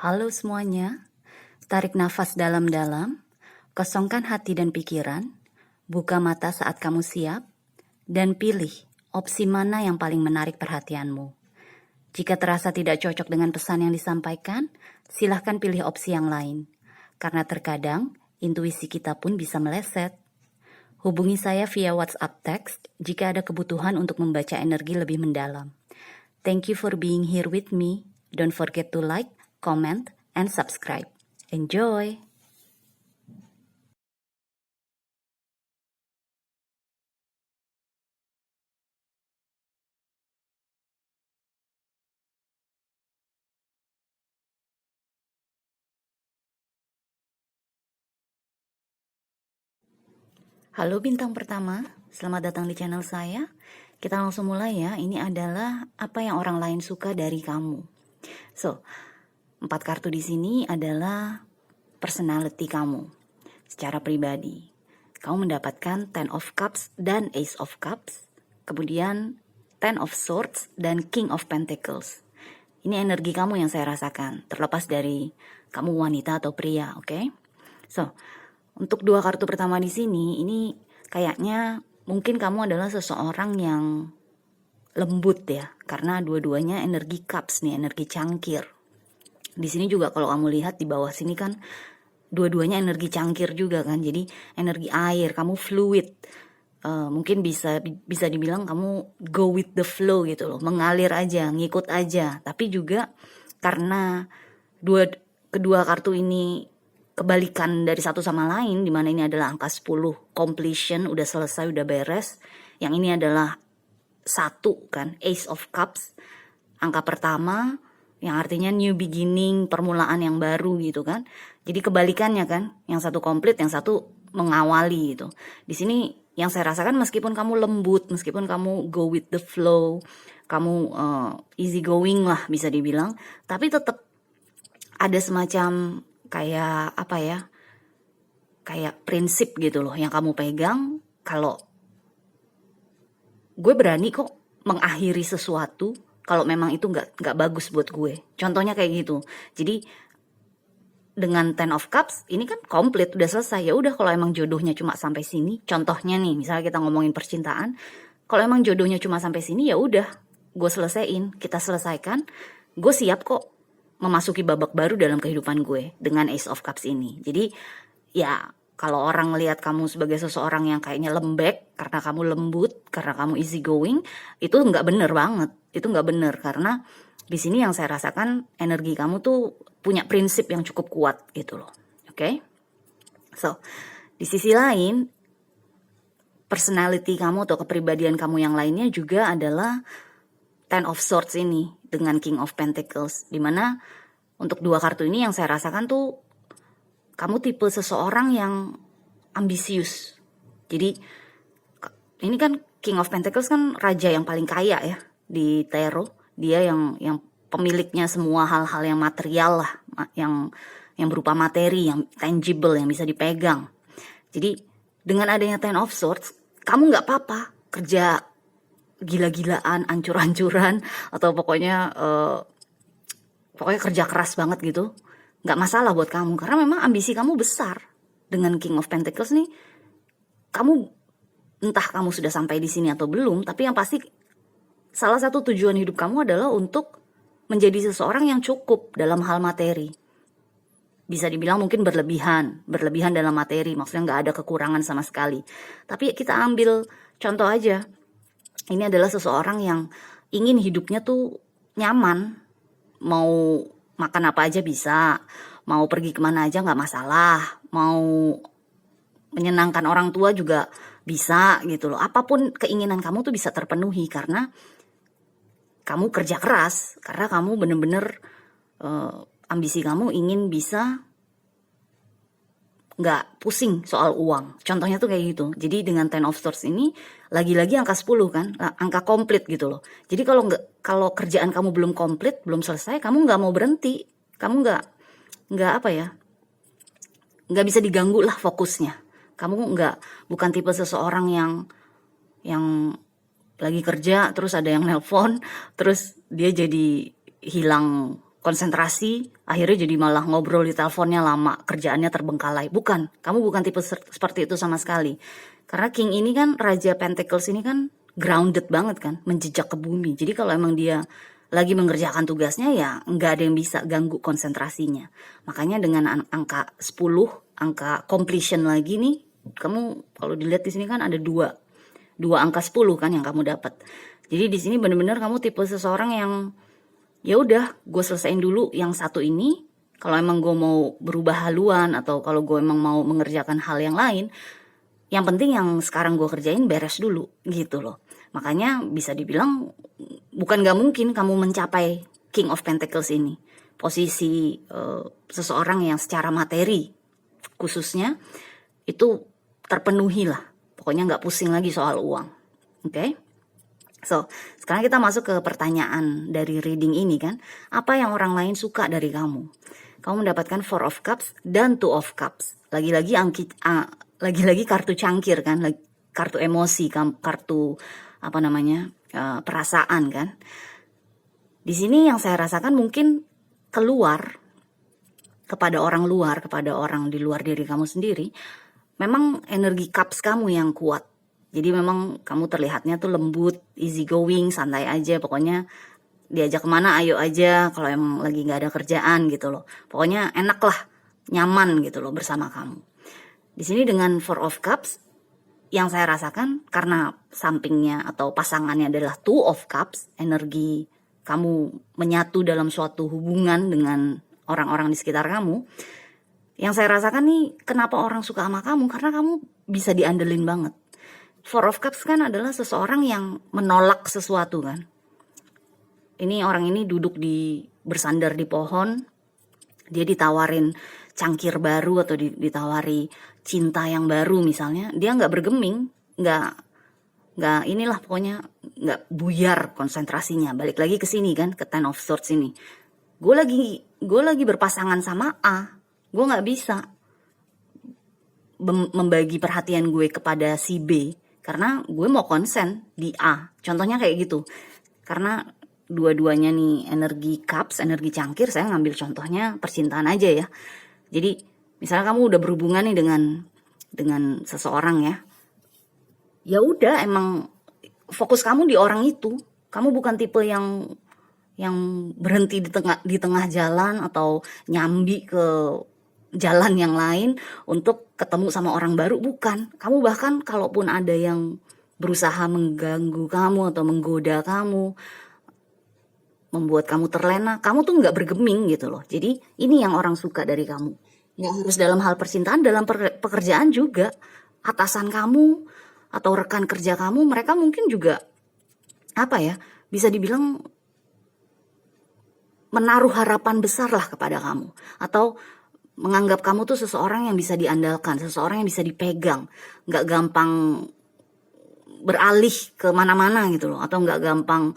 Halo semuanya, tarik nafas dalam-dalam, kosongkan hati dan pikiran, buka mata saat kamu siap, dan pilih opsi mana yang paling menarik perhatianmu. Jika terasa tidak cocok dengan pesan yang disampaikan, silahkan pilih opsi yang lain. Karena terkadang, intuisi kita pun bisa meleset. Hubungi saya via WhatsApp text jika ada kebutuhan untuk membaca energi lebih mendalam. Thank you for being here with me. Don't forget to like, comment, and subscribe. Enjoy! Halo bintang pertama, selamat datang di channel saya. Kita langsung mulai ya, ini adalah apa yang orang lain suka dari kamu. So, 4 kartu di sini adalah personality kamu secara pribadi. Kamu mendapatkan Ten of Cups dan Ace of Cups, kemudian Ten of Swords dan King of Pentacles. Ini energi kamu yang saya rasakan, terlepas dari kamu wanita atau pria, oke? So, untuk 2 kartu pertama di sini, ini kayaknya mungkin kamu adalah seseorang yang lembut ya, karena dua-duanya energi cups nih, energi cangkir. Di sini juga kalau kamu lihat di bawah sini kan dua-duanya energi cangkir juga kan, jadi energi air, kamu fluid. Mungkin bisa dibilang kamu go with the flow gitu loh, mengalir aja, ngikut aja. Tapi juga karena kedua kartu ini kebalikan dari satu sama lain, dimana ini adalah angka 10, completion, udah selesai, udah beres. Yang ini adalah 1 kan, Ace of Cups, angka pertama, yang artinya new beginning, permulaan yang baru gitu kan. Jadi kebalikannya kan, yang satu komplit, yang satu mengawali gitu. Di sini yang saya rasakan meskipun kamu lembut, meskipun kamu go with the flow, kamu easy going lah bisa dibilang, tapi tetap ada semacam kayak apa ya, kayak prinsip gitu loh yang kamu pegang. Kalau gue berani kok mengakhiri sesuatu kalau memang itu nggak bagus buat gue, contohnya kayak gitu. Jadi dengan Ten of Cups ini kan komplit, udah selesai. Ya udah, kalau emang jodohnya cuma sampai sini, contohnya nih misalnya kita ngomongin percintaan, kalau emang jodohnya cuma sampai sini, ya udah gue selesaiin, kita selesaikan. Gue siap kok memasuki babak baru dalam kehidupan gue dengan Ace of Cups ini. Jadi ya kalau orang ngelihat kamu sebagai seseorang yang kayaknya lembek karena kamu lembut, karena kamu easy going, itu nggak bener banget. Itu nggak bener, karena di sini yang saya rasakan energi kamu tuh punya prinsip yang cukup kuat gitu loh. Oke? So, di sisi lain, personality kamu atau kepribadian kamu yang lainnya juga adalah Ten of Swords ini dengan King of Pentacles, dimana untuk 2 kartu ini yang saya rasakan tuh kamu tipe seseorang yang ambisius. Jadi ini kan King of Pentacles kan raja yang paling kaya ya di tarot. Dia yang pemiliknya semua hal-hal yang material lah, yang berupa materi, yang tangible, yang bisa dipegang. Jadi dengan adanya Ten of Swords, kamu nggak apa-apa kerja gila-gilaan, ancur-ancuran, atau pokoknya kerja keras banget gitu, nggak masalah buat kamu, karena memang ambisi kamu besar. Dengan King of Pentacles nih, kamu entah kamu sudah sampai di sini atau belum, tapi yang pasti salah satu tujuan hidup kamu adalah untuk menjadi seseorang yang cukup dalam hal materi. Bisa dibilang mungkin berlebihan dalam materi, maksudnya nggak ada kekurangan sama sekali. Tapi kita ambil contoh aja, ini adalah seseorang yang ingin hidupnya tuh nyaman, mau makan apa aja bisa, mau pergi kemana aja nggak masalah, mau menyenangkan orang tua juga bisa gitu loh. Apapun keinginan kamu tuh bisa terpenuhi karena kamu kerja keras, karena kamu bener-bener ambisi kamu ingin bisa nggak pusing soal uang. Contohnya tuh kayak gitu. Jadi dengan Ten of Swords ini lagi-lagi angka 10 kan, angka komplit gitu loh. Jadi kalau kerjaan kamu belum komplit, belum selesai, kamu nggak mau berhenti. Kamu nggak apa ya, nggak bisa diganggu lah fokusnya. Kamu bukan tipe seseorang yang lagi kerja terus ada yang nelpon, terus dia jadi hilang konsentrasi, akhirnya jadi malah ngobrol di teleponnya lama, kerjaannya terbengkalai. Bukan, kamu bukan tipe seperti itu sama sekali. Karena King ini kan, Raja Pentacles ini kan grounded banget kan, menjejak ke bumi. Jadi kalau emang dia lagi mengerjakan tugasnya, ya nggak ada yang bisa ganggu konsentrasinya. Makanya dengan angka 10, angka completion lagi nih, kamu kalau dilihat di sini kan ada dua angka 10 kan yang kamu dapat. Jadi di sini bener-bener kamu tipe seseorang yang ya udah, gue selesaiin dulu yang satu ini. Kalau emang gue mau berubah haluan atau kalau gue emang mau mengerjakan hal yang lain, yang penting yang sekarang gue kerjain beres dulu gitu loh. Makanya bisa dibilang bukan gak mungkin kamu mencapai King of Pentacles ini. Posisi seseorang yang secara materi khususnya itu terpenuhi lah. Pokoknya gak pusing lagi soal uang. Oke? So, sekarang kita masuk ke pertanyaan dari reading ini kan. Apa yang orang lain suka dari kamu? Kamu mendapatkan Four of Cups dan Two of Cups. Lagi-lagi kartu cangkir kan, kartu emosi, kartu perasaan kan. Di sini yang saya rasakan mungkin keluar kepada orang luar, kepada orang di luar diri kamu sendiri, memang energi cups kamu yang kuat. Jadi memang kamu terlihatnya tuh lembut, easy going, santai aja. Pokoknya diajak kemana ayo aja kalau emang lagi gak ada kerjaan gitu loh. Pokoknya enak lah, nyaman gitu loh bersama kamu. Di sini dengan Four of Cups, yang saya rasakan karena sampingnya atau pasangannya adalah Two of Cups, energi kamu menyatu dalam suatu hubungan dengan orang-orang di sekitar kamu. Yang saya rasakan nih, kenapa orang suka sama kamu? Karena kamu bisa diandelin banget. Four of Cups kan adalah seseorang yang menolak sesuatu kan. Ini orang ini duduk bersandar di pohon, dia ditawarin cangkir baru atau ditawari cinta yang baru misalnya, dia nggak bergeming, nggak inilah pokoknya nggak buyar konsentrasinya. Balik lagi ke sini kan, ke Ten of Swords ini. Gue lagi berpasangan sama A, gue nggak bisa membagi perhatian gue kepada si B karena gue mau konsen di A. Contohnya kayak gitu. Karena dua-duanya nih energi cups, energi cangkir, saya ngambil contohnya percintaan aja ya. Jadi misalnya kamu udah berhubungan nih dengan seseorang ya. Ya udah, emang fokus kamu di orang itu. Kamu bukan tipe yang berhenti di tengah jalan atau nyambi ke jalan yang lain untuk ketemu sama orang baru, bukan. Kamu bahkan kalaupun ada yang berusaha mengganggu kamu atau menggoda kamu, membuat kamu terlena, kamu tuh nggak bergeming gitu loh. Jadi ini yang orang suka dari kamu. Nggak harus dalam hal percintaan, dalam pekerjaan juga. Atasan kamu atau rekan kerja kamu, mereka mungkin juga bisa dibilang menaruh harapan besar lah kepada kamu, atau menganggap kamu tuh seseorang yang bisa diandalkan, seseorang yang bisa dipegang, nggak gampang beralih ke mana-mana gitu loh, atau nggak gampang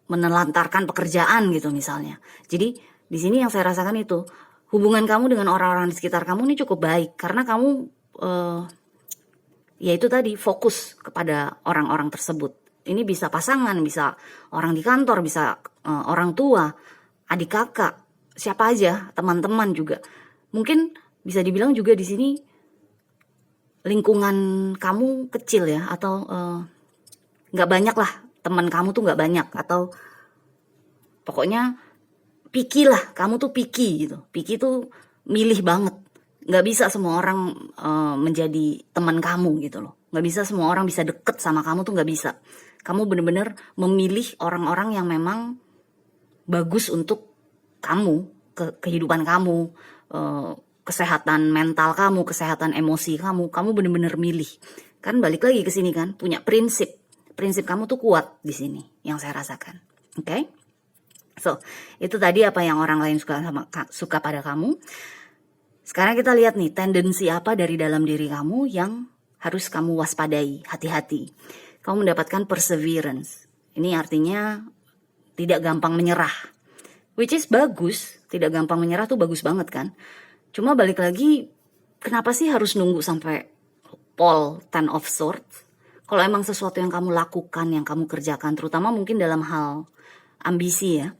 menelantarkan pekerjaan gitu misalnya. Jadi di sini yang saya rasakan itu, hubungan kamu dengan orang-orang di sekitar kamu ini cukup baik karena kamu ya itu tadi, fokus kepada orang-orang tersebut. Ini bisa pasangan, bisa orang di kantor, bisa orang tua, adik kakak, siapa aja, teman-teman juga. Mungkin bisa dibilang juga di sini lingkungan kamu kecil ya, atau nggak banyak lah, teman kamu tuh nggak banyak, atau pokoknya picky lah, kamu tuh picky gitu. Picky tuh milih banget. Nggak bisa semua orang menjadi teman kamu gitu loh. Nggak bisa semua orang bisa deket sama kamu tuh nggak bisa. Kamu bener-bener memilih orang-orang yang memang bagus untuk kamu, kehidupan kamu, kesehatan mental kamu, kesehatan emosi kamu bener-bener milih. Kan balik lagi ke sini kan, punya prinsip. Prinsip kamu tuh kuat di sini, yang saya rasakan. Oke? So, itu tadi apa yang orang lain suka pada kamu. Sekarang kita lihat nih, tendensi apa dari dalam diri kamu yang harus kamu waspadai, hati-hati. Kamu mendapatkan perseverance. Ini artinya tidak gampang menyerah. Which is bagus, tidak gampang menyerah tuh bagus banget kan. Cuma balik lagi, kenapa sih harus nunggu sampai Paul Ten of Swords? Kalau emang sesuatu yang kamu lakukan, yang kamu kerjakan, terutama mungkin dalam hal ambisi ya.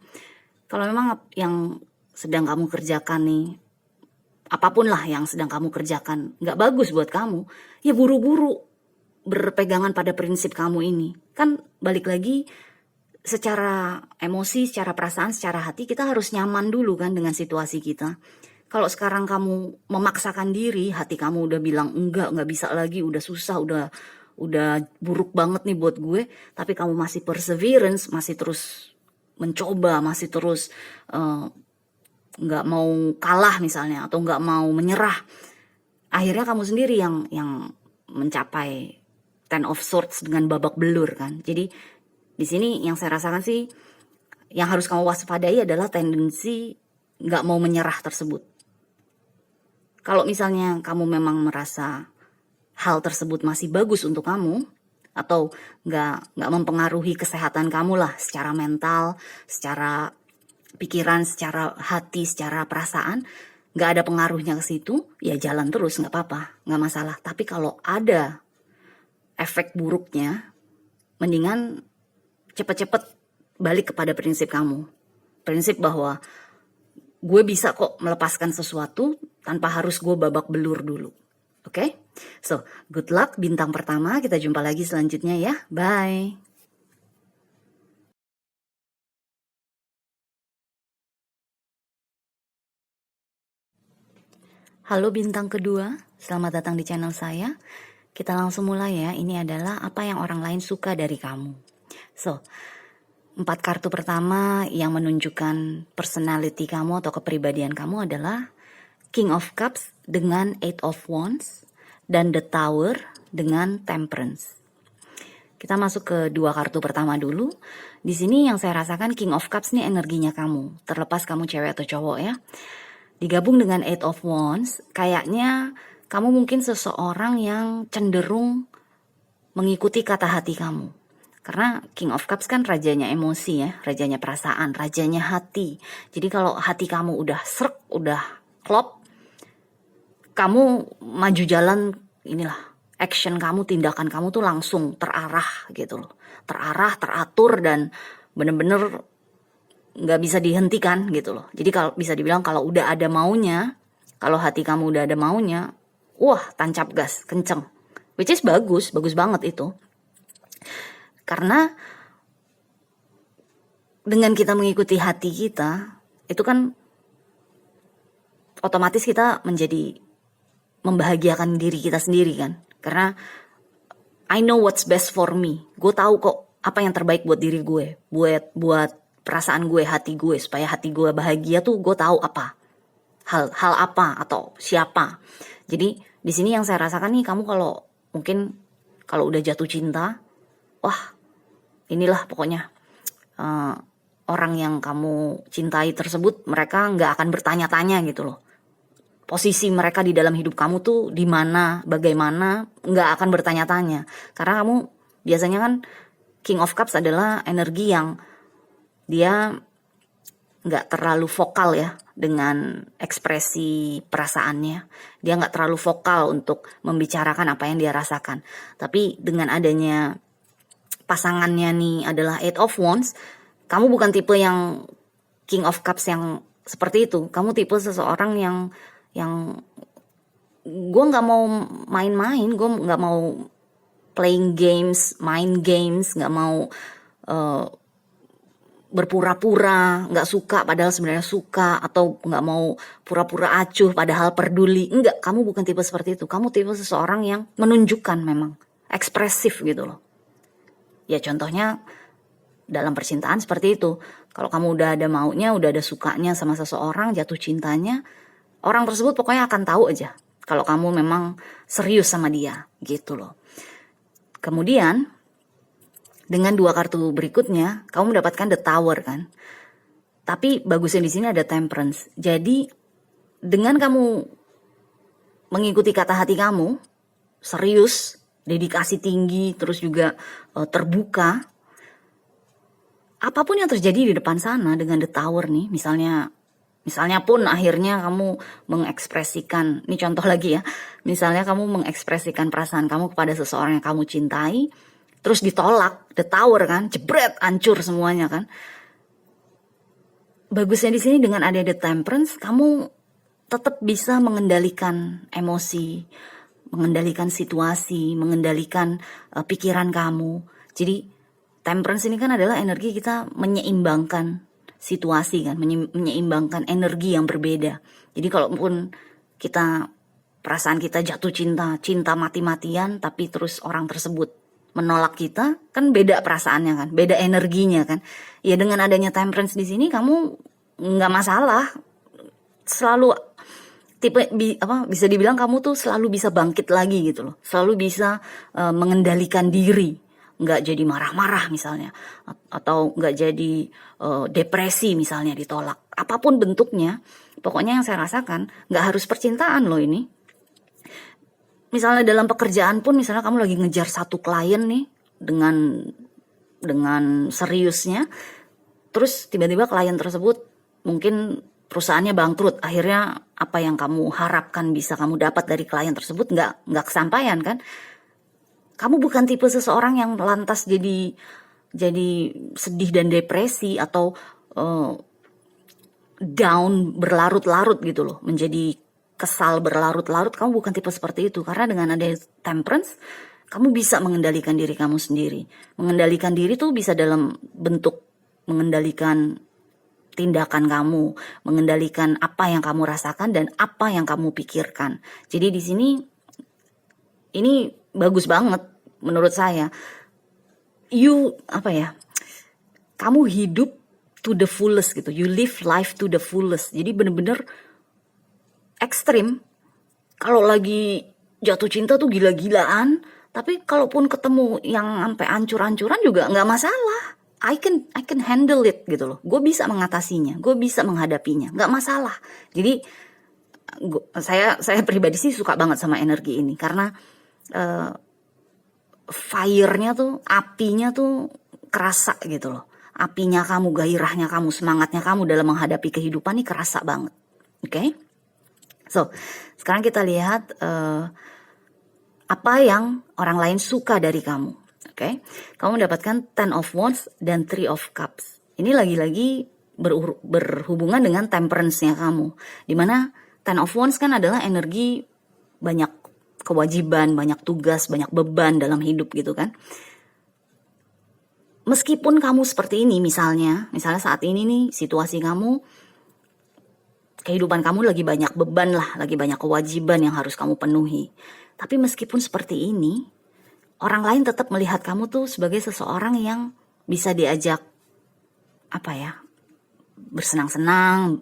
Kalau memang yang sedang kamu kerjakan nih, apapun lah yang sedang kamu kerjakan, nggak bagus buat kamu, ya buru-buru berpegangan pada prinsip kamu ini. Kan balik lagi, secara emosi, secara perasaan, secara hati kita harus nyaman dulu kan dengan situasi kita. Kalau sekarang kamu memaksakan diri, hati kamu udah bilang enggak bisa lagi, udah susah, udah buruk banget nih buat gue, tapi kamu masih perseverance, masih terus mencoba, masih terus nggak mau kalah misalnya, atau nggak mau menyerah, akhirnya kamu sendiri yang mencapai Ten of Swords dengan babak belur kan. Jadi di sini yang saya rasakan sih, yang harus kamu waspadai adalah tendensi nggak mau menyerah tersebut. Kalau misalnya kamu memang merasa hal tersebut masih bagus untuk kamu, atau nggak mempengaruhi kesehatan kamu lah, secara mental, secara pikiran, secara hati, secara perasaan, nggak ada pengaruhnya ke situ, ya jalan terus, nggak apa-apa, nggak masalah. Tapi kalau ada efek buruknya, mendingan cepet-cepet balik kepada prinsip kamu. Prinsip bahwa gue bisa kok melepaskan sesuatu tanpa harus gue babak belur dulu. Oke? So, good luck bintang pertama. Kita jumpa lagi selanjutnya ya. Bye. Halo bintang kedua, selamat datang di channel saya. Kita langsung mulai ya. Ini adalah apa yang orang lain suka dari kamu. So, 4 kartu pertama yang menunjukkan personality kamu atau kepribadian kamu adalah King of Cups dengan Eight of Wands dan The Tower dengan Temperance. Kita masuk ke 2 kartu pertama dulu. Di sini yang saya rasakan King of Cups nih energinya kamu, terlepas kamu cewek atau cowok ya. Digabung dengan Eight of Wands, kayaknya kamu mungkin seseorang yang cenderung mengikuti kata hati kamu. Karena King of Cups kan rajanya emosi ya, rajanya perasaan, rajanya hati. Jadi kalau hati kamu udah srek, udah klop, kamu maju jalan, inilah action kamu, tindakan kamu tuh langsung terarah gitu loh. Terarah, teratur, dan bener-bener nggak bisa dihentikan gitu loh. Jadi kalau bisa dibilang kalau udah ada maunya, kalau hati kamu udah ada maunya, wah tancap gas, kenceng. Which is bagus banget itu. Karena dengan kita mengikuti hati kita, itu kan otomatis kita menjadi membahagiakan diri kita sendiri kan. Karena I know what's best for me. Gue tahu kok apa yang terbaik buat diri gue, buat perasaan gue, hati gue, supaya hati gue bahagia tuh gue tahu apa. Hal apa atau siapa. Jadi di sini yang saya rasakan nih, kamu kalau mungkin kalau udah jatuh cinta, wah inilah pokoknya orang yang kamu cintai tersebut, mereka nggak akan bertanya-tanya gitu loh. Posisi mereka di dalam hidup kamu tuh di mana, bagaimana, nggak akan bertanya-tanya. Karena kamu biasanya kan King of Cups adalah energi yang dia nggak terlalu vokal ya dengan ekspresi perasaannya. Dia nggak terlalu vokal untuk membicarakan apa yang dia rasakan. Tapi dengan adanya pasangannya nih adalah Eight of Wands, kamu bukan tipe yang King of Cups yang seperti itu. Kamu tipe seseorang yang gue nggak mau main-main, gue nggak mau playing games, main games, nggak mau berpura-pura nggak suka padahal sebenarnya suka, atau nggak mau pura-pura acuh padahal peduli. Enggak, kamu bukan tipe seperti itu. Kamu tipe seseorang yang menunjukkan, memang ekspresif gitu loh. Ya contohnya dalam percintaan seperti itu. Kalau kamu udah ada maunya, udah ada sukanya sama seseorang, jatuh cintanya, orang tersebut pokoknya akan tahu aja kalau kamu memang serius sama dia gitu loh. Kemudian dengan 2 kartu berikutnya, kamu mendapatkan The Tower kan. Tapi bagusnya di sini ada Temperance. Jadi dengan kamu mengikuti kata hati kamu, serius, dedikasi tinggi, terus juga terbuka, apapun yang terjadi di depan sana dengan The Tower nih, misalnya Misalnya pun akhirnya kamu mengekspresikan, ini contoh lagi ya, misalnya kamu mengekspresikan perasaan kamu kepada seseorang yang kamu cintai, terus ditolak, the tower kan, jebret, hancur semuanya kan. Bagusnya di sini dengan ada the temperance, kamu tetap bisa mengendalikan emosi, mengendalikan situasi, mengendalikan pikiran kamu. Jadi temperance ini kan adalah energi kita menyeimbangkan situasi kan, menyeimbangkan energi yang berbeda. Jadi kalaupun kita perasaan kita jatuh cinta, cinta mati-matian, tapi terus orang tersebut menolak kita, kan beda perasaannya kan, beda energinya kan. Ya dengan adanya temperance di sini kamu nggak masalah, selalu bisa dibilang kamu tuh selalu bisa bangkit lagi gitu loh, selalu bisa mengendalikan diri. Nggak jadi marah-marah misalnya, atau nggak jadi depresi misalnya ditolak, apapun bentuknya. Pokoknya yang saya rasakan nggak harus percintaan loh ini. Misalnya dalam pekerjaan pun, misalnya kamu lagi ngejar satu klien nih dengan seriusnya, terus tiba-tiba klien tersebut mungkin perusahaannya bangkrut, akhirnya apa yang kamu harapkan bisa kamu dapat dari klien tersebut nggak kesampaian kan. Kamu bukan tipe seseorang yang lantas jadi sedih dan depresi atau down berlarut-larut gitu loh, menjadi kesal berlarut-larut. Kamu bukan tipe seperti itu, karena dengan ada temperance kamu bisa mengendalikan diri kamu sendiri. Mengendalikan diri tuh bisa dalam bentuk mengendalikan tindakan kamu, mengendalikan apa yang kamu rasakan dan apa yang kamu pikirkan. Jadi di sini ini bagus banget menurut saya. Kamu hidup to the fullest gitu. You live life to the fullest. Jadi bener-bener ekstrim. Kalau lagi jatuh cinta tuh gila-gilaan, tapi kalaupun ketemu yang sampai ancur-ancuran juga nggak masalah. I can handle it gitu loh. Gue bisa mengatasinya, gue bisa menghadapinya, nggak masalah. Jadi saya pribadi sih suka banget sama energi ini, karena fire-nya tuh, apinya tuh kerasa gitu loh. Apinya kamu, gairahnya kamu, semangatnya kamu dalam menghadapi kehidupan ini kerasa banget. Oke? So, sekarang kita lihat apa yang orang lain suka dari kamu. Oke? Kamu mendapatkan Ten of Wands dan Three of Cups. Ini lagi-lagi berhubungan dengan temperance-nya kamu. Dimana Ten of Wands kan adalah energi banyak kewajiban, banyak tugas, banyak beban dalam hidup gitu kan. Meskipun kamu seperti ini, misalnya saat ini nih situasi kamu, kehidupan kamu lagi banyak beban lah, lagi banyak kewajiban yang harus kamu penuhi. Tapi meskipun seperti ini, orang lain tetap melihat kamu tuh sebagai seseorang yang bisa diajak bersenang-senang,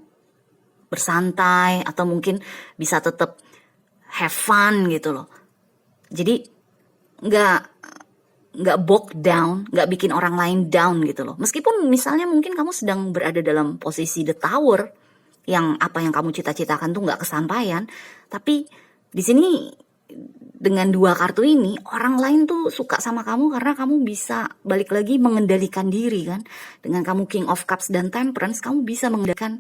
bersantai, atau mungkin bisa tetap have fun gitu loh. Jadi nggak bog down, nggak bikin orang lain down gitu loh. Meskipun misalnya mungkin kamu sedang berada dalam posisi the tower, yang apa yang kamu cita-citakan tuh nggak kesampaian, tapi di sini dengan dua kartu ini orang lain tuh suka sama kamu karena kamu bisa balik lagi mengendalikan diri kan. Dengan kamu King of Cups dan Temperance, kamu bisa mengendalikan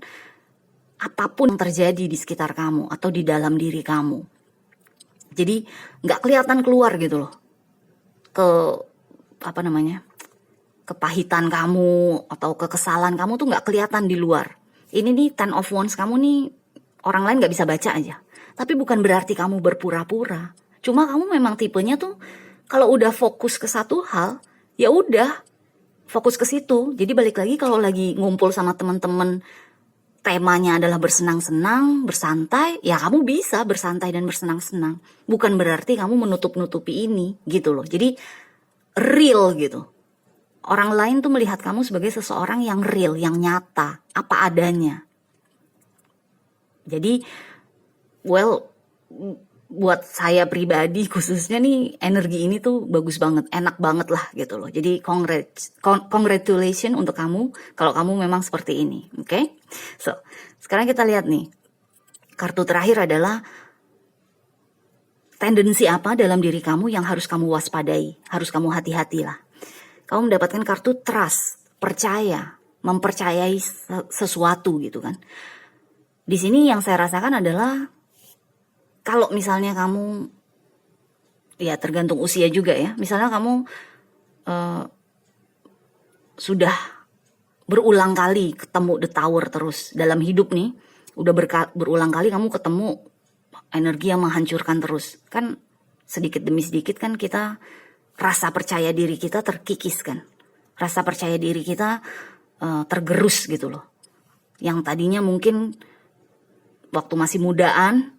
apapun yang terjadi di sekitar kamu atau di dalam diri kamu. Jadi nggak kelihatan keluar gitu loh kepahitan kamu atau kekesalan kamu tuh nggak kelihatan di luar. Ini nih Ten of Wands kamu nih orang lain nggak bisa baca aja. Tapi bukan berarti kamu berpura-pura. Cuma kamu memang tipenya tuh kalau udah fokus ke satu hal, ya udah fokus ke situ. Jadi balik lagi kalau lagi ngumpul sama teman-teman, temanya adalah bersenang-senang, bersantai, ya kamu bisa bersantai dan bersenang-senang. Bukan berarti kamu menutup-nutupi ini gitu loh. Jadi real gitu. Orang lain tuh melihat kamu sebagai seseorang yang real, yang nyata, apa adanya. Jadi, buat saya pribadi khususnya nih, energi ini tuh bagus banget, enak banget lah gitu loh. Jadi congratulations untuk kamu kalau kamu memang seperti ini, oke? So, sekarang kita lihat nih, kartu terakhir adalah tendensi apa dalam diri kamu yang harus kamu waspadai, harus kamu hati-hati lah. Kamu mendapatkan kartu trust, percaya, mempercayai sesuatu gitu kan. Di sini yang saya rasakan adalah kalau misalnya kamu, ya tergantung usia juga ya, misalnya kamu sudah berulang kali ketemu the tower terus dalam hidup nih, udah berulang kali kamu ketemu energi yang menghancurkan terus, kan sedikit demi sedikit kan kita rasa percaya diri kita terkikis kan, rasa percaya diri kita tergerus gitu loh. Yang tadinya mungkin waktu masih mudaan,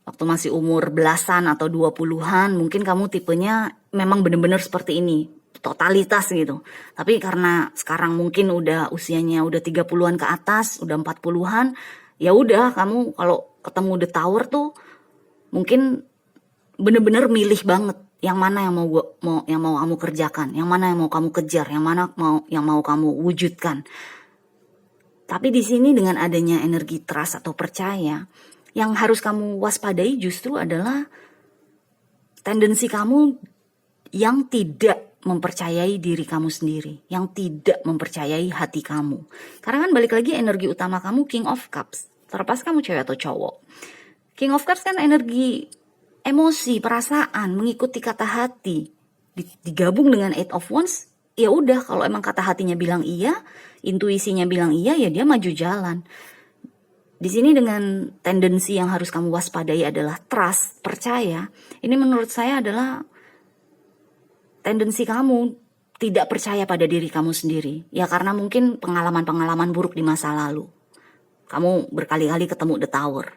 waktu masih umur belasan atau 20-an, mungkin kamu tipenya memang bener-bener seperti ini, totalitas gitu. Tapi karena sekarang mungkin udah usianya udah 30-an ke atas, udah 40-an, ya udah kamu kalau ketemu the tower tuh mungkin bener-bener milih banget yang mana yang mau kamu kerjakan, yang mana yang mau kamu kejar, yang mana yang mau kamu wujudkan. Tapi di sini dengan adanya energi trust atau percaya, yang harus kamu waspadai justru adalah tendensi kamu yang tidak mempercayai diri kamu sendiri, yang tidak mempercayai hati kamu. Karena kan balik lagi energi utama kamu King of Cups, terlepas kamu cewek atau cowok. King of Cups kan energi emosi, perasaan, mengikuti kata hati. Digabung dengan Eight of Wands, ya udah kalau emang kata hatinya bilang iya, intuisinya bilang iya, ya dia maju jalan. Di sini dengan tendensi yang harus kamu waspadai adalah trust, percaya. Ini menurut saya adalah tendensi kamu tidak percaya pada diri kamu sendiri. Ya karena mungkin pengalaman-pengalaman buruk di masa lalu. Kamu berkali-kali ketemu the tower,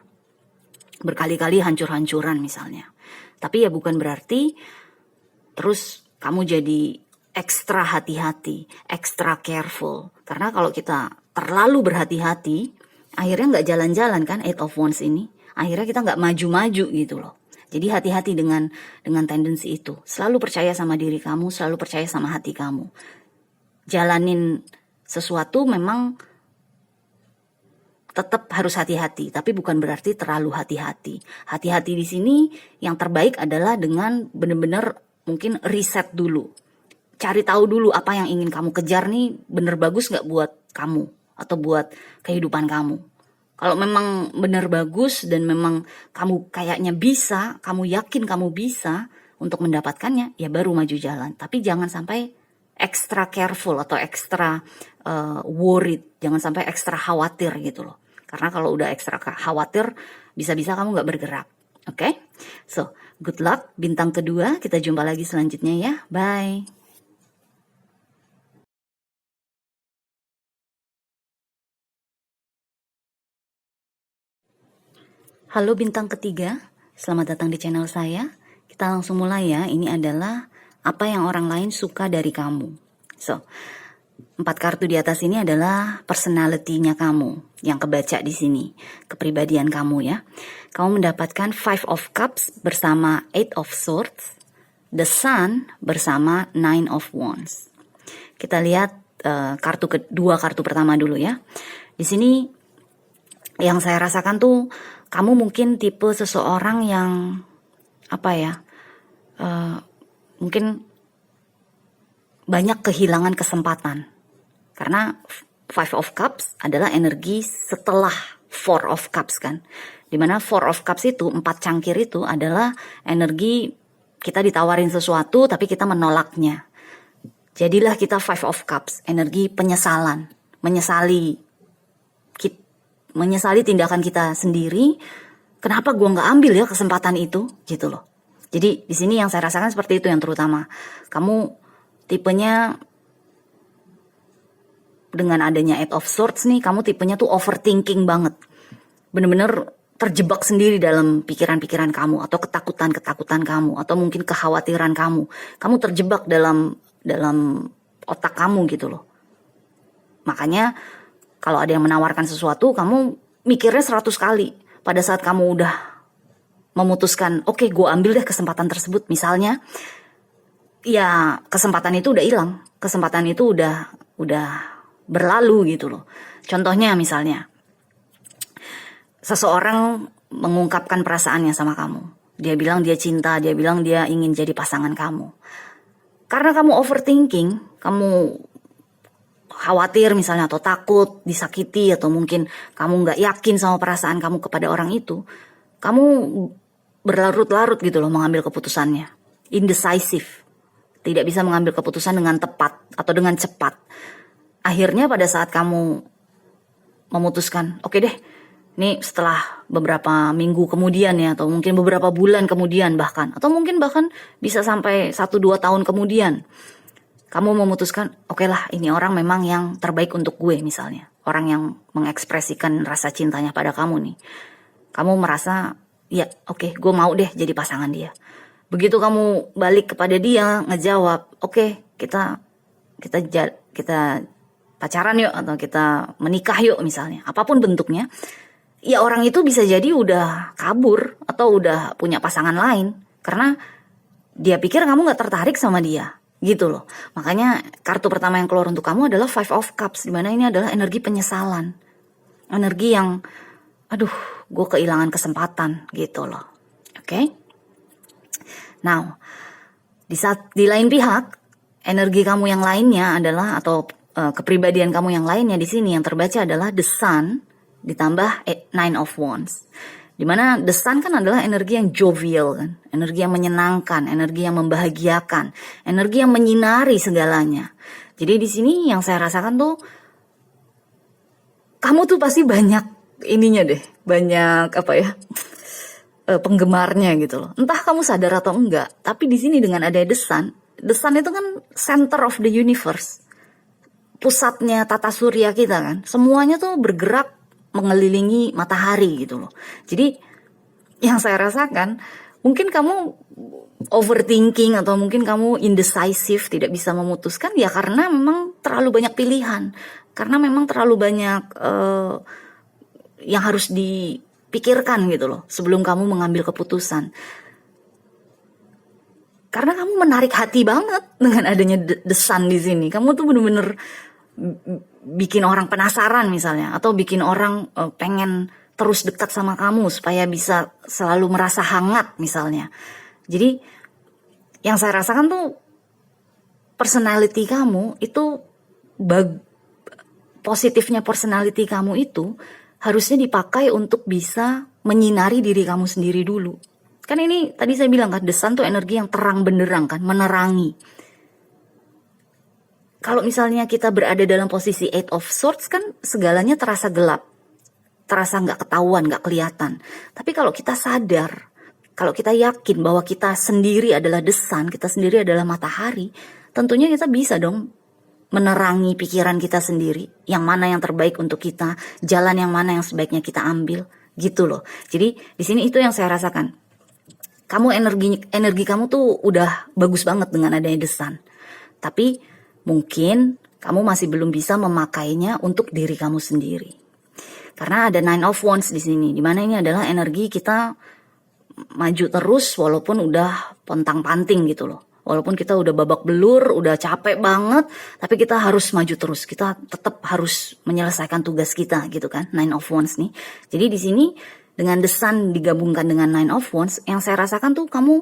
berkali-kali hancur-hancuran misalnya. Tapi ya bukan berarti terus kamu jadi ekstra hati-hati, ekstra careful. Karena kalau kita terlalu berhati-hati, akhirnya nggak jalan-jalan kan Eight of Wands ini. Akhirnya kita nggak maju-maju gitu loh. Jadi hati-hati dengan tendensi itu. Selalu percaya sama diri kamu, selalu percaya sama hati kamu. Jalanin sesuatu memang tetap harus hati-hati, tapi bukan berarti terlalu hati-hati. Hati-hati di sini yang terbaik adalah dengan benar-benar mungkin riset dulu. Cari tahu dulu apa yang ingin kamu kejar nih bener bagus gak buat kamu atau buat kehidupan kamu. Kalau memang bener bagus dan memang kamu kayaknya bisa, kamu yakin kamu bisa untuk mendapatkannya, ya baru maju jalan. Tapi jangan sampai extra careful atau extra worried, jangan sampai extra khawatir gitu loh. Karena kalau udah extra khawatir, bisa-bisa kamu gak bergerak. Oke? So, good luck. Bintang kedua, kita jumpa lagi selanjutnya ya. Bye. Halo bintang ketiga, selamat datang di channel saya. Kita langsung mulai ya. Ini adalah apa yang orang lain suka dari kamu. So, 4 kartu di atas ini adalah personality-nya kamu yang kebaca di sini, kepribadian kamu ya. Kamu mendapatkan Five of Cups bersama Eight of Swords, The Sun bersama Nine of Wands. Kita lihat dua kartu pertama dulu ya. Di sini yang saya rasakan tuh kamu mungkin tipe seseorang yang mungkin banyak kehilangan kesempatan. Karena Five of Cups adalah energi setelah Four of Cups kan. Dimana Four of Cups itu, 4 cangkir itu adalah energi kita ditawarin sesuatu tapi kita menolaknya. Jadilah kita Five of Cups, energi penyesalan, menyesali tindakan kita sendiri. Kenapa gue nggak ambil ya kesempatan itu, gitu loh. Jadi di sini yang saya rasakan seperti itu yang terutama. Kamu tipenya dengan adanya Eight of Swords nih, kamu tipenya tuh overthinking banget. Bener-bener terjebak sendiri dalam pikiran-pikiran kamu atau ketakutan-ketakutan kamu atau mungkin kekhawatiran kamu. Kamu terjebak dalam otak kamu gitu loh. Makanya kalau ada yang menawarkan sesuatu, kamu mikirnya 100 kali. Pada saat kamu udah memutuskan, oke, gue ambil deh kesempatan tersebut. Misalnya, ya kesempatan itu udah hilang. Kesempatan itu udah berlalu gitu loh. Contohnya misalnya, seseorang mengungkapkan perasaannya sama kamu. Dia bilang dia cinta, dia bilang dia ingin jadi pasangan kamu. Karena kamu overthinking, kamu khawatir misalnya, atau takut disakiti, atau mungkin kamu nggak yakin sama perasaan kamu kepada orang itu, kamu berlarut-larut gitu loh mengambil keputusannya, indecisive, tidak bisa mengambil keputusan dengan tepat atau dengan cepat. Akhirnya pada saat kamu memutuskan, oke deh, ini setelah beberapa minggu kemudian ya, atau mungkin beberapa bulan kemudian bahkan, atau mungkin bahkan bisa sampai 1-2 tahun kemudian, kamu memutuskan, oke lah, ini orang memang yang terbaik untuk gue misalnya. Orang yang mengekspresikan rasa cintanya pada kamu nih. Kamu merasa, ya oke, gue mau deh jadi pasangan dia. Begitu kamu balik kepada dia, ngejawab, oke, kita pacaran yuk, atau kita menikah yuk misalnya, apapun bentuknya, ya orang itu bisa jadi udah kabur atau udah punya pasangan lain karena dia pikir kamu gak tertarik sama dia gitu loh. Makanya kartu pertama yang keluar untuk kamu adalah Five of Cups, dimana ini adalah energi penyesalan, energi yang aduh gue kehilangan kesempatan gitu loh. Oke? Now, di lain pihak, energi kamu yang lainnya adalah, atau kepribadian kamu yang lainnya di sini yang terbaca adalah The Sun ditambah Nine of Wands. Dimana The Sun kan adalah energi yang jovial kan, energi yang menyenangkan, energi yang membahagiakan, energi yang menyinari segalanya. Jadi di sini yang saya rasakan tuh, kamu tuh pasti banyak ininya deh, banyak penggemarnya gitu loh. Entah kamu sadar atau enggak, tapi di sini dengan ada The Sun itu kan center of the universe, pusatnya tata surya kita kan, semuanya tuh bergerak mengelilingi matahari gitu loh. Jadi yang saya rasakan, mungkin kamu overthinking atau mungkin kamu indecisive, tidak bisa memutuskan ya karena memang terlalu banyak pilihan, karena memang terlalu banyak yang harus dipikirkan gitu loh sebelum kamu mengambil keputusan. Karena kamu menarik hati banget dengan adanya The Sun di sini. Kamu tuh bener-bener bikin orang penasaran misalnya, atau bikin orang pengen terus dekat sama kamu supaya bisa selalu merasa hangat misalnya. Jadi yang saya rasakan tuh personality kamu itu, positifnya personality kamu itu harusnya dipakai untuk bisa menyinari diri kamu sendiri dulu. Kan ini tadi saya bilang kan, The Sun tuh energi yang terang benderang kan, menerangi. Kalau misalnya kita berada dalam posisi Eight of Swords kan segalanya terasa gelap, terasa nggak ketahuan, nggak kelihatan. Tapi kalau kita sadar, kalau kita yakin bahwa kita sendiri adalah The Sun, kita sendiri adalah matahari, tentunya kita bisa dong menerangi pikiran kita sendiri, yang mana yang terbaik untuk kita, jalan yang mana yang sebaiknya kita ambil, gitu loh. Jadi di sini itu yang saya rasakan. Kamu energi kamu tuh udah bagus banget dengan adanya The Sun. Tapi mungkin kamu masih belum bisa memakainya untuk diri kamu sendiri. Karena ada Nine of Wands di sini, dimana ini adalah energi kita maju terus walaupun udah pontang-panting gitu loh. Walaupun kita udah babak belur, udah capek banget, tapi kita harus maju terus. Kita tetap harus menyelesaikan tugas kita gitu kan, Nine of Wands nih. Jadi di sini dengan The Sun digabungkan dengan Nine of Wands, yang saya rasakan tuh kamu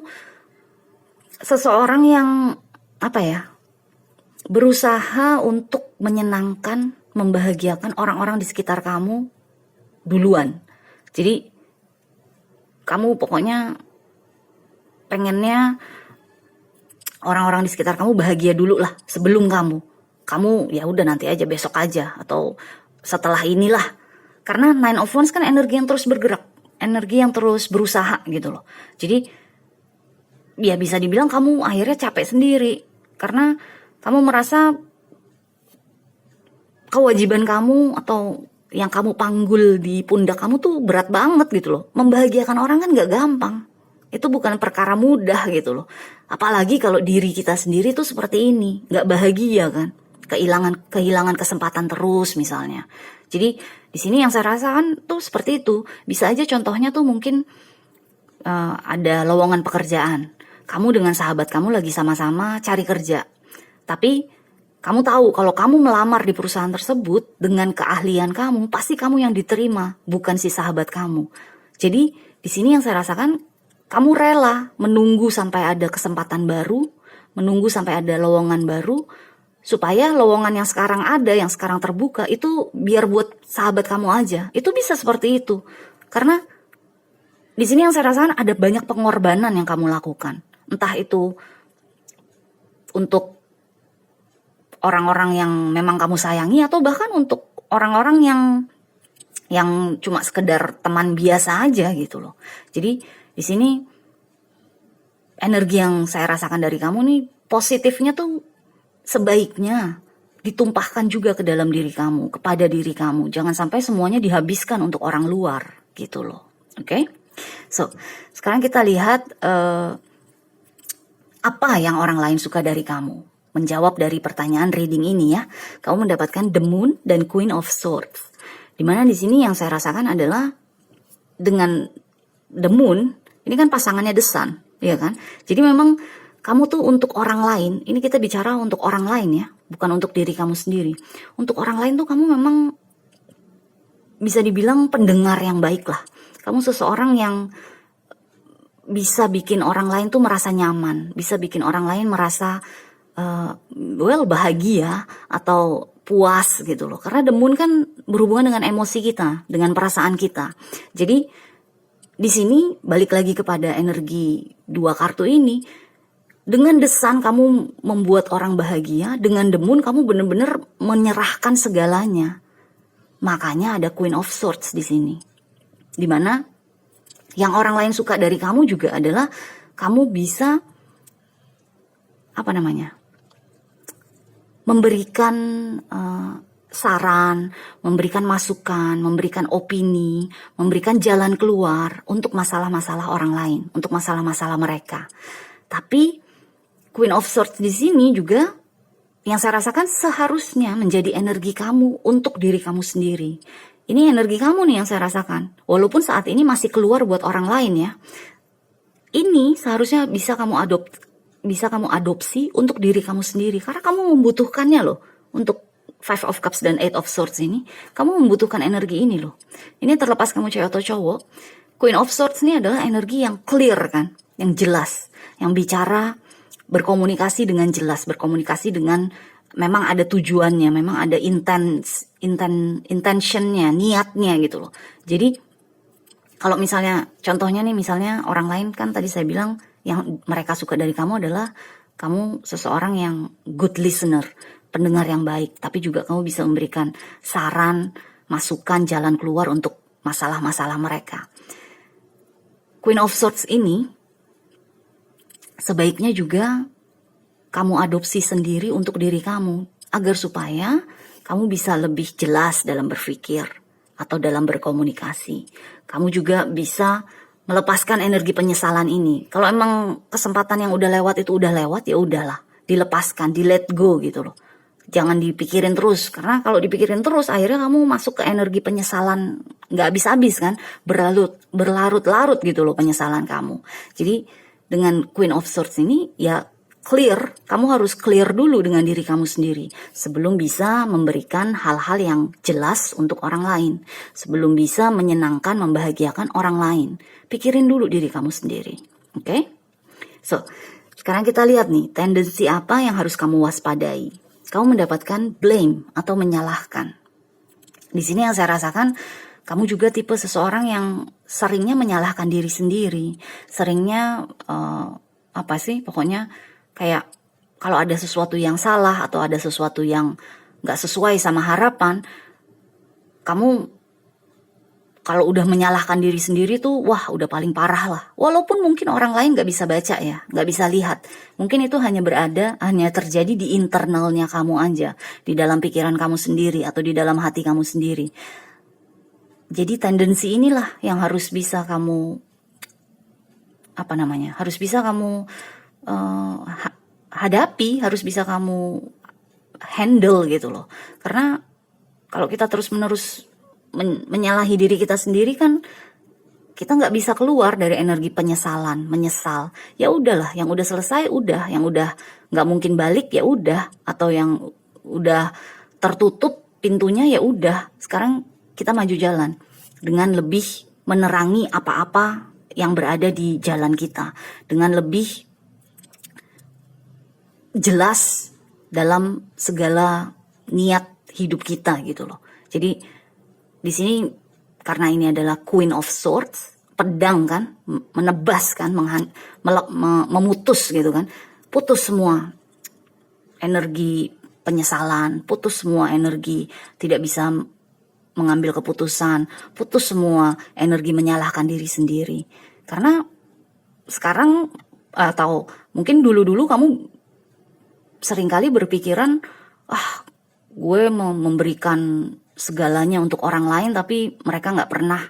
seseorang yang berusaha untuk menyenangkan, membahagiakan orang-orang di sekitar kamu duluan. Jadi kamu pokoknya pengennya orang-orang di sekitar kamu bahagia dulu lah sebelum kamu. Kamu ya udah nanti aja, besok aja, atau setelah inilah. Karena Nine of Wands kan energi yang terus bergerak, energi yang terus berusaha gitu loh. Jadi ya bisa dibilang kamu akhirnya capek sendiri karena kamu merasa kewajiban kamu atau yang kamu panggul di pundak kamu tuh berat banget gitu loh. Membahagiakan orang kan gak gampang. Itu bukan perkara mudah gitu loh. Apalagi kalau diri kita sendiri tuh seperti ini, gak bahagia kan. Kehilangan kesempatan terus misalnya. Jadi di sini yang saya rasakan tuh seperti itu. Bisa aja contohnya tuh mungkin ada lowongan pekerjaan. Kamu dengan sahabat kamu lagi sama-sama cari kerja. Tapi kamu tahu kalau kamu melamar di perusahaan tersebut dengan keahlian kamu, pasti kamu yang diterima, bukan si sahabat kamu. Jadi di sini yang saya rasakan, kamu rela menunggu sampai ada kesempatan baru, menunggu sampai ada lowongan baru, supaya lowongan yang sekarang ada, yang sekarang terbuka itu biar buat sahabat kamu aja. Itu bisa seperti itu. Karena di sini yang saya rasakan ada banyak pengorbanan yang kamu lakukan. Entah itu untuk orang-orang yang memang kamu sayangi, atau bahkan untuk orang-orang yang cuma sekedar teman biasa aja gitu loh. Jadi di sini energi yang saya rasakan dari kamu nih, positifnya tuh sebaiknya ditumpahkan juga ke dalam diri kamu, kepada diri kamu. Jangan sampai semuanya dihabiskan untuk orang luar gitu loh. Oke? So, sekarang kita lihat apa yang orang lain suka dari kamu. Menjawab dari pertanyaan reading ini ya, kamu mendapatkan The Moon dan Queen of Swords. Dimana di sini yang saya rasakan adalah dengan The Moon, ini kan pasangannya The Sun, ya kan? Jadi memang kamu tuh untuk orang lain, ini kita bicara untuk orang lain ya, bukan untuk diri kamu sendiri. Untuk orang lain tuh kamu memang bisa dibilang pendengar yang baik lah. Kamu seseorang yang bisa bikin orang lain tuh merasa nyaman, bisa bikin orang lain merasa bahagia atau puas gitu loh. Karena The Moon kan berhubungan dengan emosi kita, dengan perasaan kita. Jadi di sini balik lagi kepada energi dua kartu ini. Dengan The Sun kamu membuat orang bahagia, dengan The Moon kamu benar-benar menyerahkan segalanya. Makanya ada Queen of Swords di sini. Dimana yang orang lain suka dari kamu juga adalah kamu bisa memberikan saran, memberikan masukan, memberikan opini, memberikan jalan keluar untuk masalah-masalah orang lain, untuk masalah-masalah mereka. Tapi Queen of Swords di sini juga yang saya rasakan seharusnya menjadi energi kamu untuk diri kamu sendiri. Ini energi kamu nih yang saya rasakan. Walaupun saat ini masih keluar buat orang lain ya. Ini seharusnya bisa kamu adopsi untuk diri kamu sendiri. Karena kamu membutuhkannya loh. Untuk Five of Cups dan Eight of Swords ini. Kamu membutuhkan energi ini loh. Ini terlepas kamu cewek atau cowok. Queen of Swords ini adalah energi yang clear kan. Yang jelas. Yang bicara, berkomunikasi dengan jelas, berkomunikasi dengan memang ada tujuannya, memang ada intentionnya, niatnya gitu loh. Jadi kalau misalnya contohnya nih, misalnya orang lain kan tadi saya bilang yang mereka suka dari kamu adalah kamu seseorang yang good listener, pendengar yang baik, tapi juga kamu bisa memberikan saran, masukan, jalan keluar untuk masalah-masalah mereka. Queen of Swords ini sebaiknya juga kamu adopsi sendiri untuk diri kamu, agar supaya kamu bisa lebih jelas dalam berpikir atau dalam berkomunikasi. Kamu juga bisa melepaskan energi penyesalan ini. Kalau emang kesempatan yang udah lewat itu udah lewat, ya udahlah, dilepaskan, di let go gitu loh. Jangan dipikirin terus, karena kalau dipikirin terus akhirnya kamu masuk ke energi penyesalan nggak habis-habis kan, berlarut-larut gitu loh penyesalan kamu. Jadi dengan Queen of Swords ini ya clear, kamu harus clear dulu dengan diri kamu sendiri sebelum bisa memberikan hal-hal yang jelas untuk orang lain, sebelum bisa menyenangkan, membahagiakan orang lain. Pikirin dulu diri kamu sendiri. Oke? So, sekarang kita lihat nih, tendensi apa yang harus kamu waspadai. Kamu mendapatkan blame atau menyalahkan. Di sini yang saya rasakan, kamu juga tipe seseorang yang seringnya menyalahkan diri sendiri, seringnya pokoknya kayak kalau ada sesuatu yang salah atau ada sesuatu yang gak sesuai sama harapan, kamu kalau udah menyalahkan diri sendiri tuh, wah udah paling parah lah. Walaupun mungkin orang lain gak bisa baca ya, gak bisa lihat. Mungkin itu hanya terjadi di internalnya kamu aja, di dalam pikiran kamu sendiri atau di dalam hati kamu sendiri. Jadi tendensi inilah yang harus bisa kamu, harus bisa kamu hadapi, harus bisa kamu handle gitu loh. Karena kalau kita terus-menerus menyalahi diri kita sendiri kan, kita nggak bisa keluar dari energi penyesalan, menyesal. Ya udahlah, yang udah selesai udah, yang udah nggak mungkin balik ya udah, atau yang udah tertutup pintunya ya udah. Sekarang kita maju jalan dengan lebih menerangi apa-apa yang berada di jalan kita, dengan lebih jelas dalam segala niat hidup kita gitu loh. Jadi di sini karena ini adalah Queen of Swords, pedang kan, menebas kan, memutus gitu kan, putus semua energi penyesalan, putus semua energi tidak bisa mengambil keputusan, putus semua energi menyalahkan diri sendiri. Karena sekarang atau mungkin dulu-dulu kamu seringkali berpikiran, gue mau memberikan segalanya untuk orang lain tapi mereka nggak pernah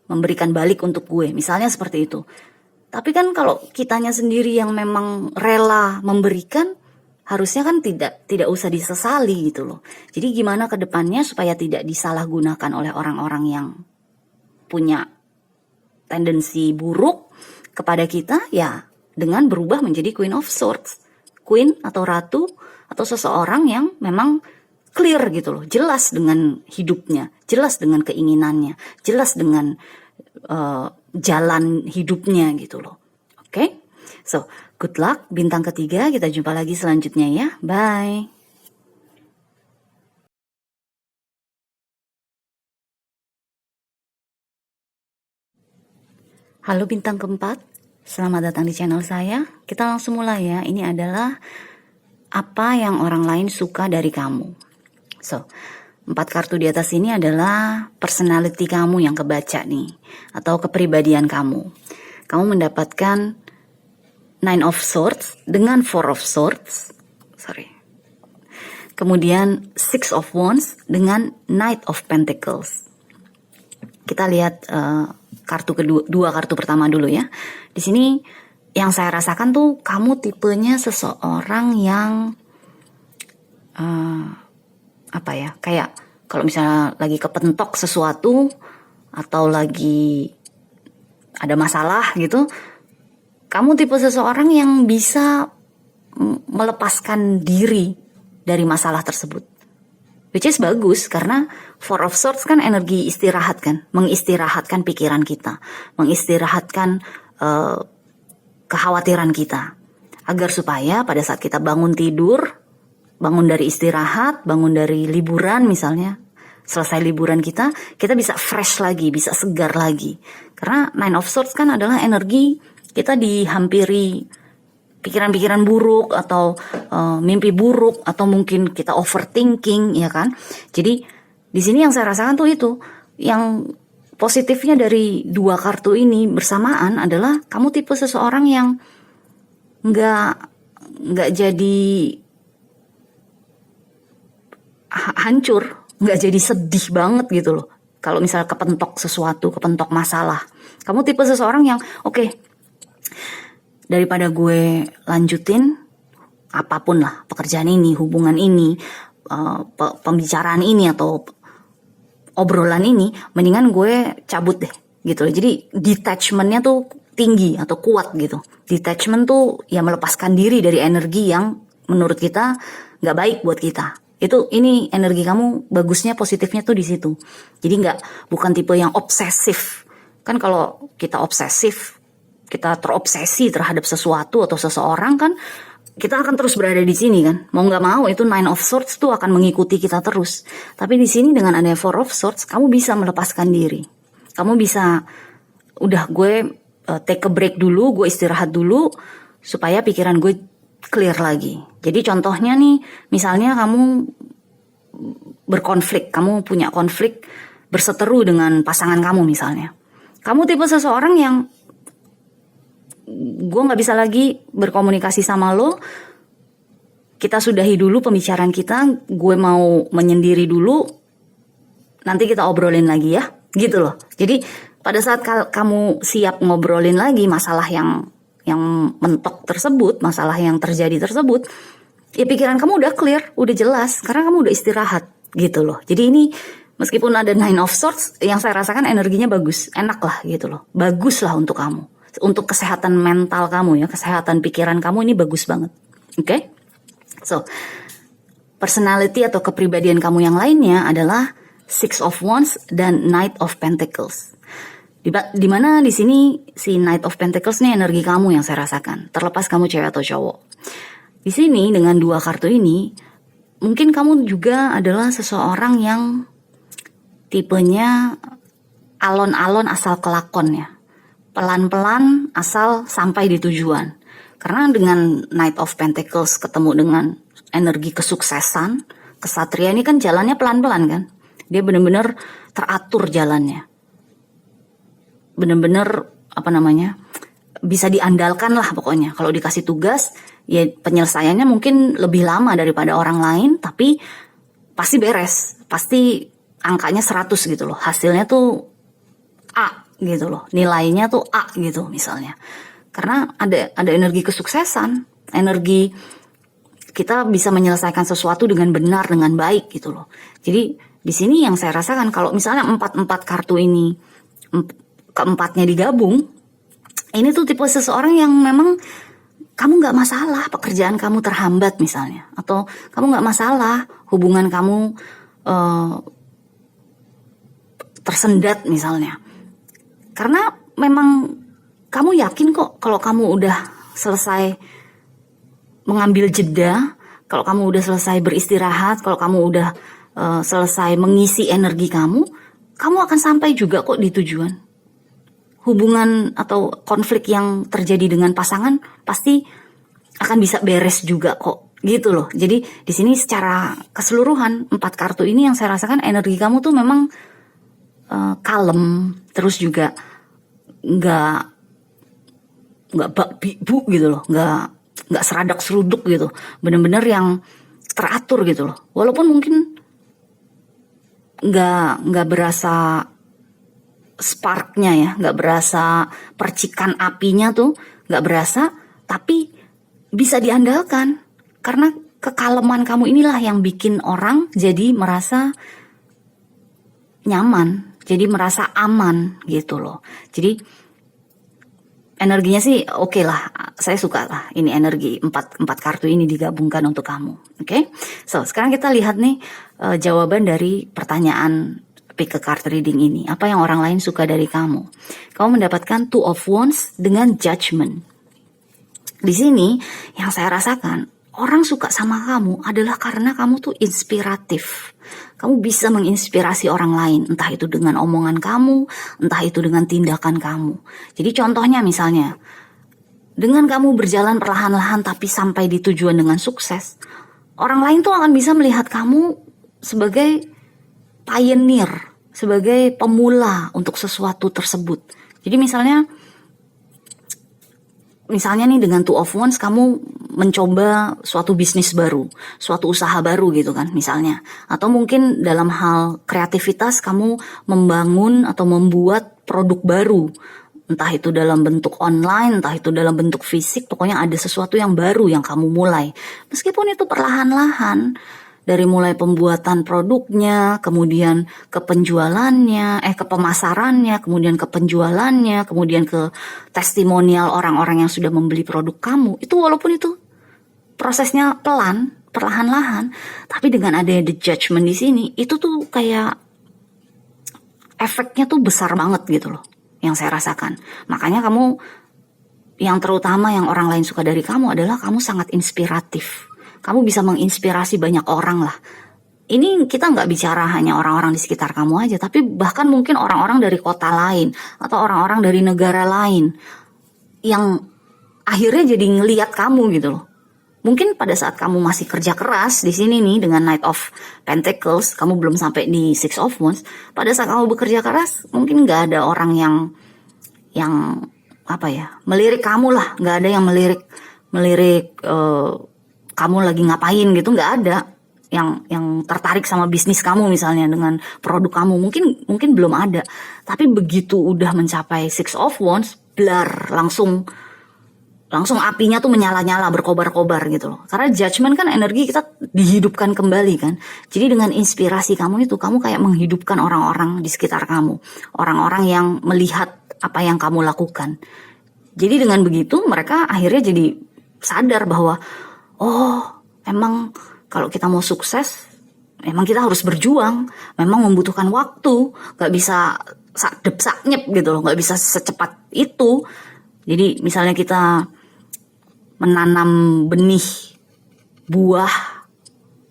memberikan balik untuk gue, misalnya seperti itu. Tapi kan kalau kitanya sendiri yang memang rela memberikan, harusnya kan tidak usah disesali gitu loh. Jadi gimana ke depannya supaya tidak disalahgunakan oleh orang-orang yang punya tendensi buruk kepada kita, ya dengan berubah menjadi Queen of Swords. Queen atau ratu atau seseorang yang memang clear gitu loh, jelas dengan hidupnya, jelas dengan keinginannya, jelas dengan jalan hidupnya gitu loh. Oke? So, good luck bintang ketiga, kita jumpa lagi selanjutnya ya. Bye. Halo bintang keempat, selamat datang di channel saya. Kita langsung mulai ya. Ini adalah apa yang orang lain suka dari kamu. So, 4 kartu di atas ini adalah personality kamu yang kebaca nih, atau kepribadian kamu. Kamu mendapatkan Nine of Swords dengan Four of Swords. Kemudian Six of Wands dengan Knight of Pentacles. Kita lihat kartu kedua, 2 kartu pertama dulu ya. Di sini yang saya rasakan tuh kamu tipenya seseorang yang kayak kalau misalnya lagi kepentok sesuatu atau lagi ada masalah gitu, kamu tipe seseorang yang bisa melepaskan diri dari masalah tersebut. Which is bagus karena Four of Swords kan energi istirahat kan, mengistirahatkan pikiran kita, mengistirahatkan kekhawatiran kita, agar supaya pada saat kita bangun tidur, bangun dari istirahat, bangun dari liburan misalnya, selesai liburan kita bisa fresh lagi, bisa segar lagi. Karena Nine of Swords kan adalah energi kita dihampiri pikiran-pikiran buruk atau mimpi buruk atau mungkin kita overthinking, ya kan? Jadi di sini yang saya rasakan tuh itu, yang positifnya dari 2 kartu ini bersamaan adalah kamu tipe seseorang yang nggak jadi hancur, nggak jadi sedih banget gitu loh. Kalau misalnya kepentok sesuatu, kepentok masalah, kamu tipe seseorang yang oke, daripada gue lanjutin apapun lah, pekerjaan ini, hubungan ini, pembicaraan ini atau obrolan ini, mendingan gue cabut deh gitu loh. Jadi detachmentnya tuh tinggi atau kuat gitu. Detachment tuh ya melepaskan diri dari energi yang menurut kita nggak baik buat kita. Ini energi kamu bagusnya, positifnya tuh di situ. Jadi bukan tipe yang obsesif. Kan kalau kita obsesif, kita terobsesi terhadap sesuatu atau seseorang kan, kita akan terus berada di sini kan. Mau nggak mau itu Nine of Swords tuh akan mengikuti kita terus. Tapi di sini dengan adanya Four of Swords, kamu bisa melepaskan diri. Kamu bisa, udah gue take a break dulu, gue istirahat dulu supaya pikiran gue clear lagi. Jadi contohnya nih, misalnya kamu berkonflik, kamu punya konflik berseteru dengan pasangan kamu misalnya. Kamu tipe seseorang yang gue gak bisa lagi berkomunikasi sama lo, kita sudahi dulu pembicaraan kita, gue mau menyendiri dulu, nanti kita obrolin lagi ya, gitu loh. Jadi pada saat kamu siap ngobrolin lagi masalah yang mentok tersebut, masalah yang terjadi tersebut, ya pikiran kamu udah clear, udah jelas, karena kamu udah istirahat gitu loh. Jadi ini meskipun ada Nine of Swords, yang saya rasakan energinya bagus, enak lah gitu loh, bagus lah untuk kamu, untuk kesehatan mental kamu ya, kesehatan pikiran kamu ini bagus banget. Oke? So, personality atau kepribadian kamu yang lainnya adalah Six of Wands dan Knight of Pentacles. Dimana di sini si Knight of Pentacles nih energi kamu yang saya rasakan, terlepas kamu cewek atau cowok. Di sini dengan 2 kartu ini, mungkin kamu juga adalah seseorang yang tipenya alon-alon asal kelakon ya. Pelan-pelan asal sampai di tujuan. Karena dengan Knight of Pentacles ketemu dengan energi kesuksesan, kesatria ini kan jalannya pelan-pelan kan. Dia benar-benar teratur jalannya. Benar-benar bisa diandalkan lah pokoknya. Kalau dikasih tugas, ya penyelesaiannya mungkin lebih lama daripada orang lain, tapi pasti beres. Pasti angkanya 100 gitu loh. Hasilnya tuh A gitu loh. Nilainya tuh A gitu misalnya. Karena ada energi kesuksesan, energi kita bisa menyelesaikan sesuatu dengan benar, dengan baik gitu loh. Jadi di sini yang saya rasakan kalau misalnya 4 kartu ini keempatnya digabung, ini tuh tipe seseorang yang memang kamu nggak masalah pekerjaan kamu terhambat misalnya, atau kamu nggak masalah hubungan kamu tersendat misalnya, karena memang kamu yakin kok kalau kamu udah selesai mengambil jeda, kalau kamu udah selesai beristirahat, kalau kamu udah selesai mengisi energi kamu akan sampai juga kok di tujuan. Hubungan atau konflik yang terjadi dengan pasangan pasti akan bisa beres juga kok gitu loh. Jadi di sini secara keseluruhan 4 kartu ini yang saya rasakan energi kamu tuh memang kalem, terus juga nggak bu gitu loh, nggak seradak seruduk gitu, bener-bener yang teratur gitu loh. Walaupun mungkin nggak berasa sparknya ya, nggak berasa percikan apinya tuh, nggak berasa, tapi bisa diandalkan karena kekaleman kamu inilah yang bikin orang jadi merasa nyaman, jadi merasa aman gitu loh. Jadi energinya sih oke lah, saya suka lah ini energi 4 kartu ini digabungkan untuk kamu. Oke? So, sekarang kita lihat nih jawaban dari pertanyaan pick a card reading ini. Apa yang orang lain suka dari kamu? Kamu mendapatkan Two of Wands dengan Judgment. Di sini yang saya rasakan, orang suka sama kamu adalah karena kamu tuh inspiratif. Kamu bisa menginspirasi orang lain, entah itu dengan omongan kamu, entah itu dengan tindakan kamu. Jadi contohnya misalnya, dengan kamu berjalan perlahan-lahan tapi sampai di tujuan dengan sukses, orang lain tuh akan bisa melihat kamu sebagai pioneer, sebagai pemula untuk sesuatu tersebut. Jadi misalnya nih dengan Two of Wands kamu mencoba suatu bisnis baru, suatu usaha baru gitu kan misalnya. Atau mungkin dalam hal kreativitas kamu membangun atau membuat produk baru. Entah itu dalam bentuk online, entah itu dalam bentuk fisik, pokoknya ada sesuatu yang baru yang kamu mulai. Meskipun itu perlahan-lahan, dari mulai pembuatan produknya, kemudian ke penjualannya, ke pemasarannya, kemudian ke penjualannya, kemudian ke testimonial orang-orang yang sudah membeli produk kamu. Itu walaupun itu prosesnya perlahan-lahan, tapi dengan adanya the judgment di sini, itu tuh kayak efeknya tuh besar banget gitu loh, yang saya rasakan. Makanya kamu, yang terutama yang orang lain suka dari kamu adalah kamu sangat inspiratif. Kamu bisa menginspirasi banyak orang lah. Ini kita nggak bicara hanya orang-orang di sekitar kamu aja, tapi bahkan mungkin orang-orang dari kota lain atau orang-orang dari negara lain yang akhirnya jadi ngelihat kamu gitu loh. Mungkin pada saat kamu masih kerja keras di sini nih dengan Knight of Pentacles, kamu belum sampai di Six of Wands. Pada saat kamu bekerja keras, mungkin nggak ada orang yang melirik kamu lah, nggak ada yang melirik kamu lagi ngapain gitu, nggak ada yang tertarik sama bisnis kamu misalnya dengan produk kamu, mungkin belum ada. Tapi begitu udah mencapai Six of Wands, blar, langsung apinya tuh menyala-nyala, berkobar-kobar gitu loh. Karena judgment kan energi kita dihidupkan kembali kan. Jadi dengan inspirasi kamu itu, kamu kayak menghidupkan orang-orang di sekitar kamu, orang-orang yang melihat apa yang kamu lakukan. Jadi dengan begitu mereka akhirnya jadi sadar bahwa emang kalau kita mau sukses, memang kita harus berjuang, memang membutuhkan waktu, gak bisa sak-dep-sak-nyep gitu loh, gak bisa secepat itu. Jadi misalnya kita menanam benih buah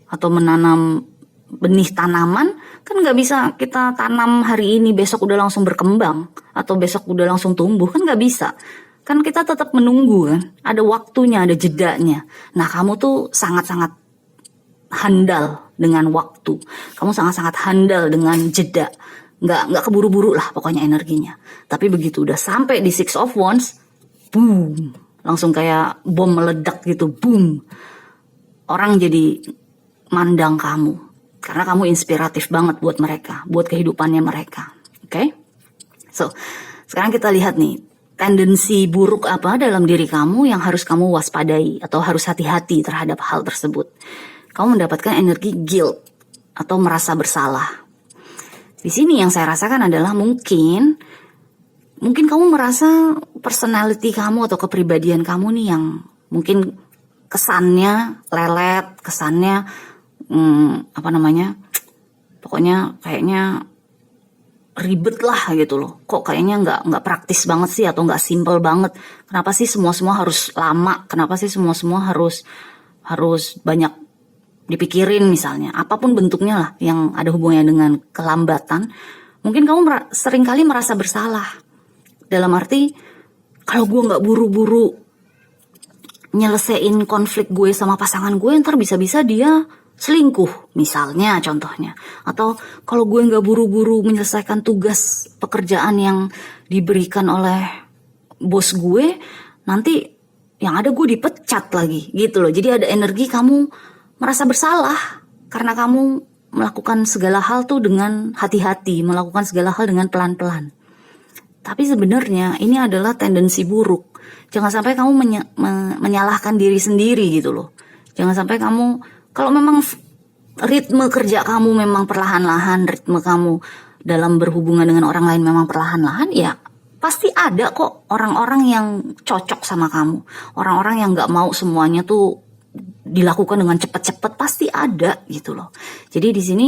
atau menanam benih tanaman, kan nggak bisa kita tanam hari ini besok udah langsung berkembang atau besok udah langsung tumbuh, kan nggak bisa. Kan kita tetap menunggu kan, ada waktunya, ada jedanya. Nah kamu tuh sangat-sangat handal dengan waktu, kamu sangat-sangat handal dengan jeda, nggak keburu-buru lah pokoknya energinya. Tapi begitu udah sampai di Six of Wands, boom, langsung kayak bom meledak gitu, boom. Orang jadi mandang kamu, karena kamu inspiratif banget buat mereka, buat kehidupannya mereka. Oke? So, sekarang kita lihat nih, tendensi buruk apa dalam diri kamu yang harus kamu waspadai atau harus hati-hati terhadap hal tersebut. Kamu mendapatkan energi guilt atau merasa bersalah. Di sini yang saya rasakan adalah mungkin kamu merasa personality kamu atau kepribadian kamu nih yang mungkin kesannya lelet, kesannya pokoknya kayaknya ribet lah gitu loh. Kok kayaknya nggak praktis banget sih atau nggak simple banget. Kenapa sih semua harus lama? Kenapa sih semua harus banyak dipikirin misalnya? Apapun bentuknya lah yang ada hubungannya dengan kelambatan. Mungkin kamu seringkali merasa bersalah. Dalam arti kalau gue nggak buru-buru nyelesain konflik gue sama pasangan gue, ntar bisa-bisa dia selingkuh misalnya contohnya. Atau kalau gue nggak buru-buru menyelesaikan tugas pekerjaan yang diberikan oleh bos gue, nanti yang ada gue dipecat lagi gitu loh. Jadi ada energi kamu merasa bersalah karena kamu melakukan segala hal tuh dengan hati-hati, melakukan segala hal dengan pelan-pelan. Tapi sebenarnya ini adalah tendensi buruk. Jangan sampai kamu menyalahkan diri sendiri gitu loh. Jangan sampai kamu, kalau memang ritme kerja kamu memang perlahan-lahan, ritme kamu dalam berhubungan dengan orang lain memang perlahan-lahan, ya pasti ada kok orang-orang yang cocok sama kamu. Orang-orang yang gak mau semuanya tuh dilakukan dengan cepat-cepat, pasti ada gitu loh. Jadi di sini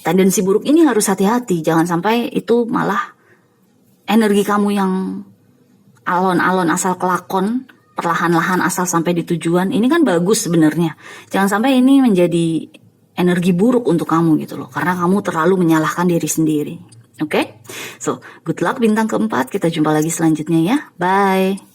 tendensi buruk ini harus hati-hati. Jangan sampai itu malah energi kamu yang alon-alon asal kelakon, perlahan-lahan asal sampai di tujuan, ini kan bagus sebenarnya. Jangan sampai ini menjadi energi buruk untuk kamu gitu loh, karena kamu terlalu menyalahkan diri sendiri. Oke? So, good luck bintang keempat, kita jumpa lagi selanjutnya ya. Bye.